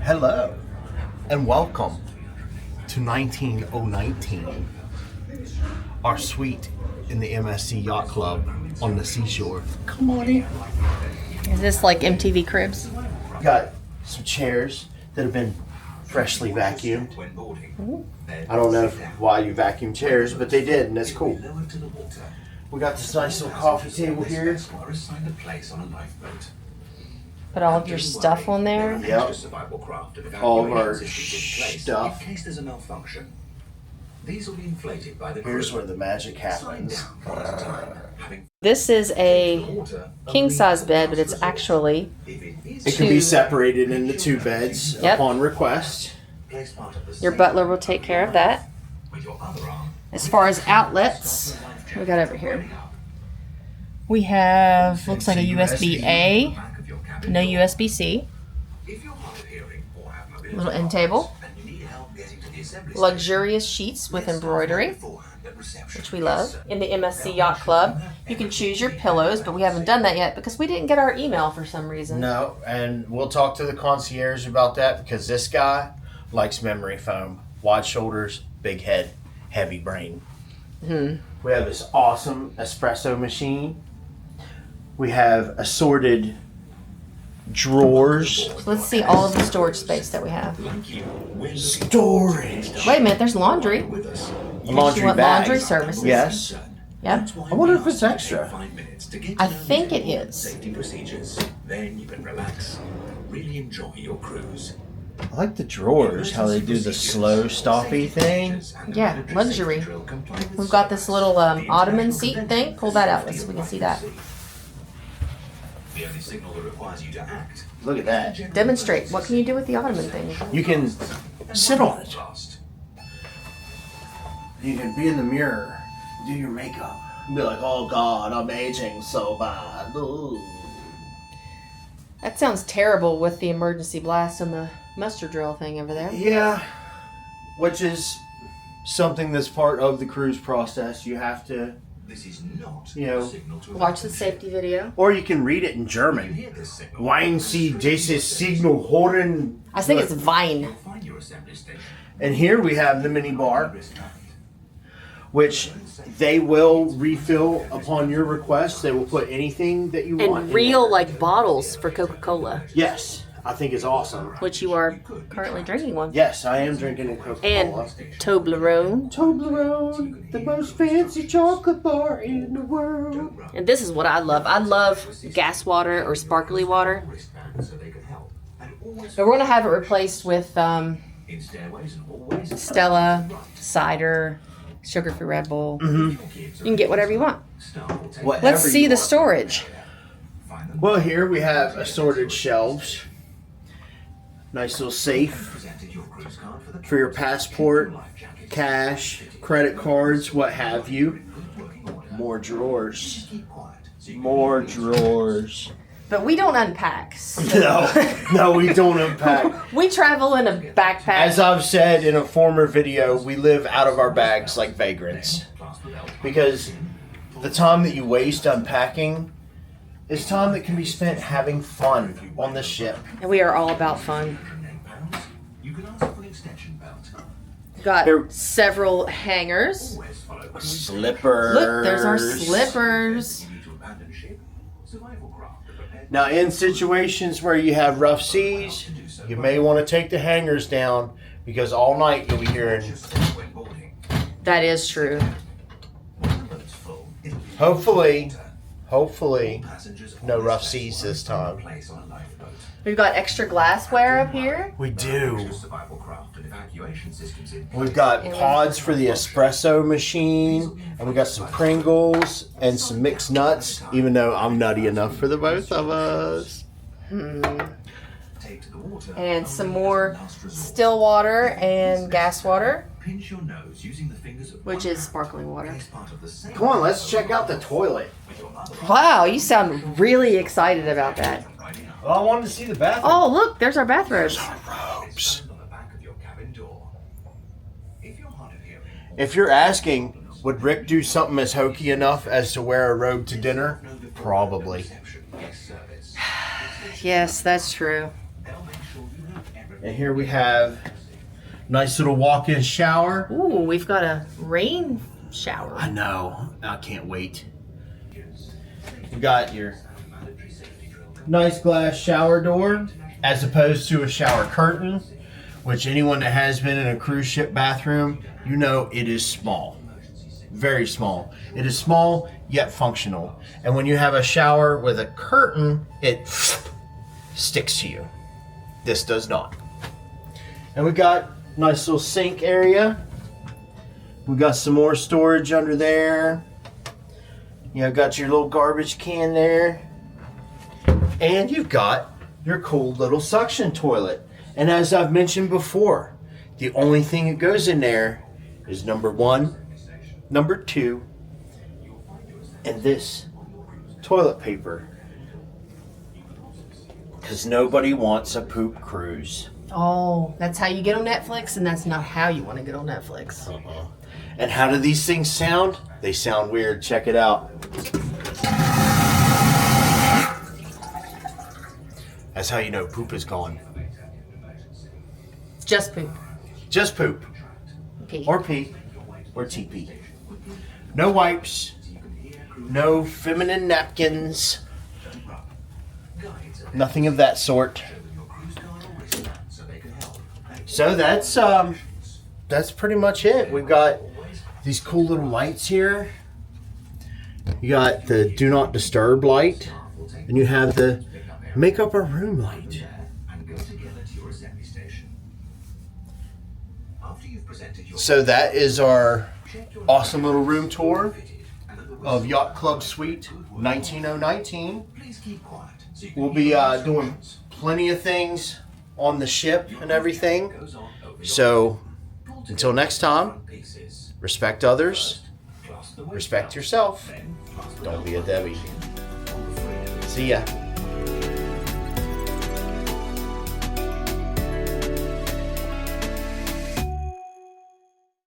Hello and welcome to 19019, our suite in the MSC Yacht Club on the seashore. Come on in. Is this like MTV Cribs? Got some chairs that have been freshly vacuumed. I don't know why you vacuum chairs, but they did, and that's cool. We got this nice little coffee table here. Put all of your stuff on there. Yep. All of our stuff. In case there's a malfunction, these will be inflated by the Here's where the magic happens. This is a king size bed, but it's actually It can be separated into two beds upon request. your butler will take care of that. As far as outlets, we got over here. We have looks like a USB-A, no USB-C. Little end table. Luxurious sheets with embroidery, which we love. In the MSC Yacht Club, you can choose your pillows, but we haven't done that yet because we didn't get our email for some reason. No, and we'll talk to the concierge about that because this guy likes memory foam. Wide shoulders, big head, heavy brain. We have this awesome espresso machine. We have assorted drawers. So let's see all of the storage space that we have. Storage. Wait a minute, there's laundry. Laundry you want bag. laundry services? Yes. Yep. I wonder if it's extra. I think it is. Safety procedures. Then you can relax. Really enjoy your cruise. I like the drawers, how they do the slow stoppy thing. Yeah, luxury. We've got this little ottoman seat thing. Pull that out so we can see that. The only signal that requires you to act. Look at that. Demonstrate. What can you do with the ottoman thing? You can sit on it. You can be in the mirror, do your makeup, and be like, oh God, I'm aging so bad. Ooh. That sounds terrible with the emergency blast and the mustard drill thing over there. Yeah, which is something that's part of the cruise process. You have to, This is not you know, Watch the safety video. or you can read it in German. Wein Sie dieses Signal hören. I think it's Vine. Find your assembly station. And here we have the mini bar, which they will refill upon your request. They will put anything that you want. And in real there. like bottles for Coca-Cola, Yes, I think it's awesome. which you are currently drinking one. Yes, I am drinking a Coca-Cola. And Toblerone. Toblerone, the most fancy chocolate bar in the world. And this is what I love. I love gas water or sparkly water. So they can help. And always But we're gonna have it replaced with in stairways and hallways. Stella, cider, sugar-free Red Bull. You can get whatever you want. Whatever Let's see you the want. storage. Well, here we have assorted shelves. Nice little safe Presented your cruise card for the for your passport, cash, credit cards, what have you. More drawers. keep quiet. So you More drawers. But we don't unpack. No, we don't unpack. We travel in a backpack. As I've said in a former video, we live out of our bags like vagrants. Because the time that you waste unpacking is time that can be spent having fun on the ship. And we are all about fun. £9, you can ask for an extension belt. Got Here- several hangers. Always follow cruise. Slippers. Look, there's our slippers. You need to abandon ship. Survival craft are prepared Now, in situations where you have rough seas, you may want to take the hangers down because all night you'll be hearing, when boarding. That is true. When the boat's full, it'll be hopefully, passengers no always rough best seas to this find a time. place on a lifeboat. We've got extra glassware up here. We do. Survival craft and evacuation systems in We've got pods for the espresso machine, and we got some Pringles and some mixed nuts, even though I'm nutty enough for the both of us. Take to the water. And some more still water and gas water, Pinch your nose using the fingers of which one is sparkling water. hand. Part of the same Come on, let's check out the toilet. with your other Wow, you sound really excited about that. riding up. Well, I wanted to see the bathroom. Oh, look, there's our bathrobes. Robes. On the back of your cabin door. If you're hard of hearing, If you're asking, would Rick do something as hokey enough as to wear a robe to dinner? Probably. reception, guest service. Yes, that's true. They'll make sure you have everything And here we have nice little walk-in shower. Ooh, we've got a rain shower. I know. I can't wait. You got your nice glass shower door as opposed to a shower curtain, which anyone that has been in a cruise ship bathroom, you know it is small. Very small. It is small yet functional. And when you have a shower with a curtain, it sticks to you. This does not. And we got nice little sink area. We got some more storage under there. You got your little garbage can there. And you've got your cool little suction toilet. And as I've mentioned before, the only thing that goes in there is number 1, number 2, and this toilet paper. Because nobody wants a poop cruise. Oh, that's how you get on Netflix, and that's not how you want to get on Netflix. And how do these things sound? They sound weird. Check it out. That's how you know poop is gone. Just poop. Just poop. Pee. Or pee. Or TP. No wipes. No feminine napkins. Nothing of that sort. So that's pretty much it. We've got these cool little lights here. You got the do not disturb light, and you have the make up a room light. So that is our awesome little room tour of Yacht Club Suite 19019. We'll be doing plenty of things on the ship and everything. So until next time, respect others, respect yourself, don't be a Debbie. See ya.